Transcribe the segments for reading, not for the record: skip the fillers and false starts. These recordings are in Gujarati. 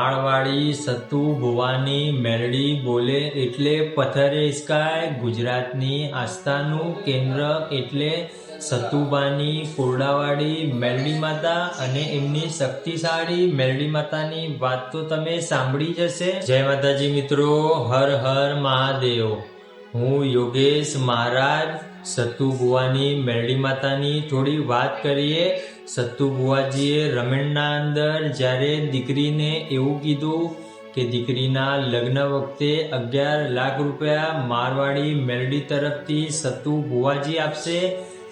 માળવાડી સતુ ભુવાની મેલડી બોલે એટલે પથ્થરે ઇસ્કાય। ગુજરાતની આસ્થાનું કેન્દ્ર એટલે સતુબાની કોરડાવાડી મેલડી માતા અને એમની શક્તિશાળી મેલડી માતાની વાત તો તમે સાંભળી જ હશે। જય માતાજી મિત્રો, હર હર મહાદેવ। હું યોગેશ મહારાજ। સતુ ભુવાની મેલડી માતાની થોડી વાત કરીએ। સતુ ભુવાજીએ રમેણના અંદર જ્યારે દીકરીને એવું કીધું કે દીકરીના લગ્ન વખતે 11 લાખ રૂપિયા મારવાડી મેલડી તરફથી સતુ ભુવાજી આપશે,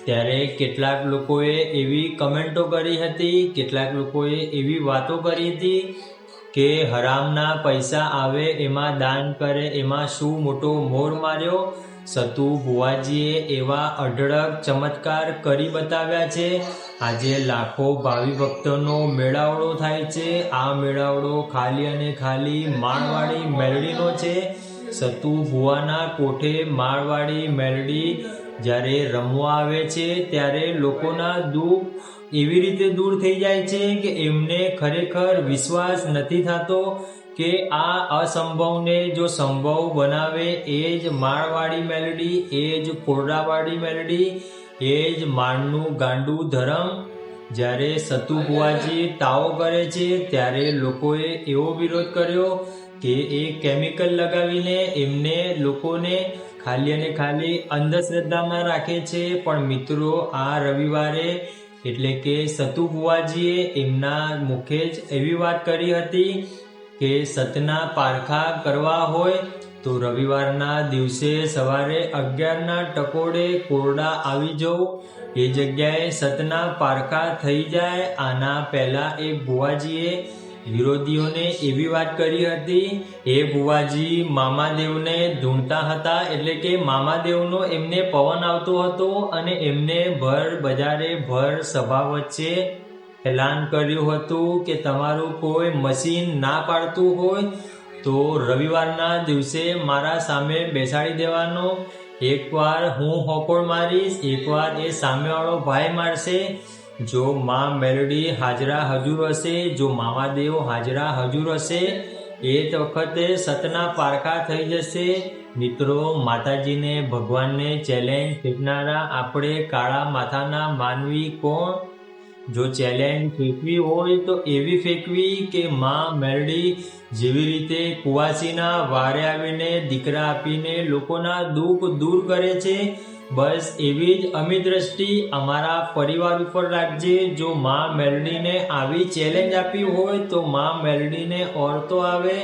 ત્યારે કેટલાક લોકોએ એવી કમેન્ટો કરી હતી, કેટલાક લોકોએ એવી વાતો કરી હતી કે હરામના પૈસા આવે એમાં દાન કરે, એમાં શું મોટો મોર માર્યો। સતુ ભુવાજીએ એવા અઢળક ચમત્કાર કરી બતાવ્યા છે। આજે લાખો ભાવિ ભક્તોનો મેળાવડો થાય છે। આ મેળાવડો ખાલી અને ખાલી માળવાડી મેલડીનો છે। સતુ ભુવાના કોઠે માળવાડી મેલડી જ્યારે રમવા આવે છે ત્યારે લોકોના દુઃખ એવી રીતે દૂર થઈ જાય છે કે એમને ખરેખર વિશ્વાસ નથી થતો કે આ અસંભવને જો સંભવ બનાવે એ જ માળવાડી મેલડી, એ જ કોરડાવાડી મેલડી, એ જ માળનું ગાંડું ધરમ। જ્યારે સતુ ભુવાજી તાવો કરે છે ત્યારે લોકોએ એવો વિરોધ કર્યો કે એ કેમિકલ લગાવીને એમને લોકોને ખાલી અને ખાલી અંધશ્રદ્ધામાં રાખે છે। પણ મિત્રો, આ રવિવારે એટલે કે સતુ ભુવાજીએ એમના મુખે જ એવી વાત કરી હતી કે સતના પારખા કરવા હોય તો રવિવારના દિવસે સવારે 11ના ટકોરે કોરડા આવી જવું, એ જગ્યાએ સતના પારખા થઈ જાય। આના પહેલા એક ભુવાજીએ વિરોધીઓને એવી વાત કરી હતી। એ ભુવાજી મામાદેવને ધૂણતા હતા, એટલે કે મામાદેવનો એમને પવન આવતો હતો અને એમને ભર બજારે ભર સભા વચ્ચે એલાન કર્યું હતું કે તમારું કોઈ મશીન ના પાડતું હોય તો રવિવારના દિવસે મારા સામે બેસાડી દેવાનો। એકવાર હું હોકોળ મારીશ, એકવાર એ સામેવાળો ભાઈ મારશે। જો માં મેલડી હાજરા હજુર હશે, જો મામાદેવ હાજરા હજુર હશે, એ વખતે સતના પારખા થઈ જશે। મિત્રો, માતાજીને ભગવાનને ચેલેન્જ ફેંકનારા આપણે કાળા માથાના માનવી કોણ? જો ચેલેન્જ ફેંકવી હોય તો એવી ફેંકવી કે માં મેલડી જેવી રીતે કુવાસીના વારે આવીને દીકરા આપીને લોકોના દુઃખ દૂર કરે છે, બસ એવી જ અમી દ્રષ્ટિ અમારા પરિવાર ઉપર રાખજે। જો માં મેલડીને આવી ચેલેન્જ આપી હોય તો માં મેલડીને ઓરતો આવે,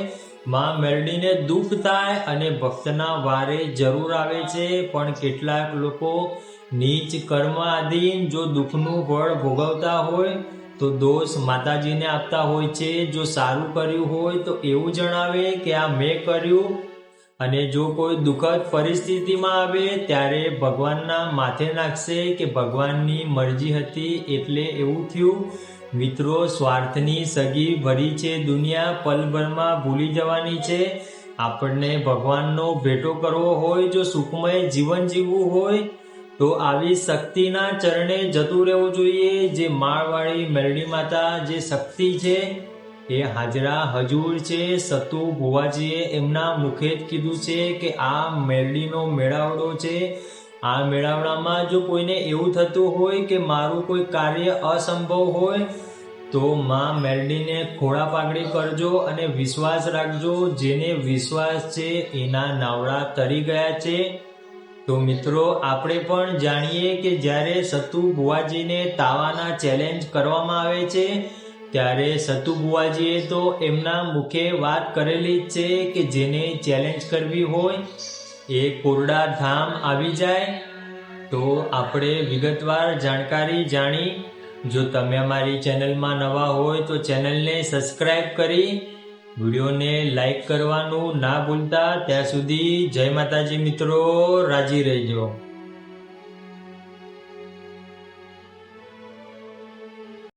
માં મેલડીને દુઃખ થાય અને ભક્તના વારે જરૂર આવે છે। પણ કેટલાક લોકો નીચ કર્મ આધીન જો દુઃખનું ફળ ભોગવતા હોય તો દોષ માતાજીને આપતા હોય છે। જો સારું કર્યું હોય તો એવું જણાવે કે આ મેં કર્યું, અને જો કોઈ દુઃખદ પરિસ્થિતિમાં આવે ત્યારે ભગવાનના માથે નાખશે કે ભગવાનની મરજી હતી એટલે એવું થયું। મિત્રો, સ્વાર્થની સગી ભરી છે દુનિયા, પલભરમાં ભૂલી જવાની છે। આપણને ભગવાનનો ભેટો કરવો હોય, જો સુખમય જીવન જીવવું હોય તો આવી શક્તિના ચરણે જતું રહેવું જોઈએ। જે માળવાળી મેલડી માતા જે શક્તિ છે એ હાજરા હજુર છે। સતુ ભુવાજીએ એમના મુખે જ કીધું છે કે આ મેલડીનો મેળાવડો છે। આ મેળાવડામાં જો કોઈને એવું થતું હોય કે મારું કોઈ કાર્ય અસંભવ હોય તો માં મેલડીને ખોળા પાઘડી કરજો અને વિશ્વાસ રાખજો। જેને વિશ્વાસ છે એના નાવડા તરી ગયા છે। તો મિત્રો, આપણે પણ જાણીએ કે જ્યારે સતુ ભુવાજીને તાવાના ચેલેન્જ કરવામાં આવે છે ત્યારે સતુ ભુવાજીએ તો એમના મુખે વાત કરેલી જ છે કે જેને ચેલેન્જ કરવી હોય એ કોરડા ધામ આવી જાય। તો આપણે વિગતવાર જાણકારી જાણી। જો તમે અમારી ચેનલમાં નવા હોય તો ચેનલને સબસ્ક્રાઈબ કરી વિડીયોને લાઈક કરવાનું ના ભૂલતા। ત્યાં સુધી જય માતાજી મિત્રો, રાજી રહેજો।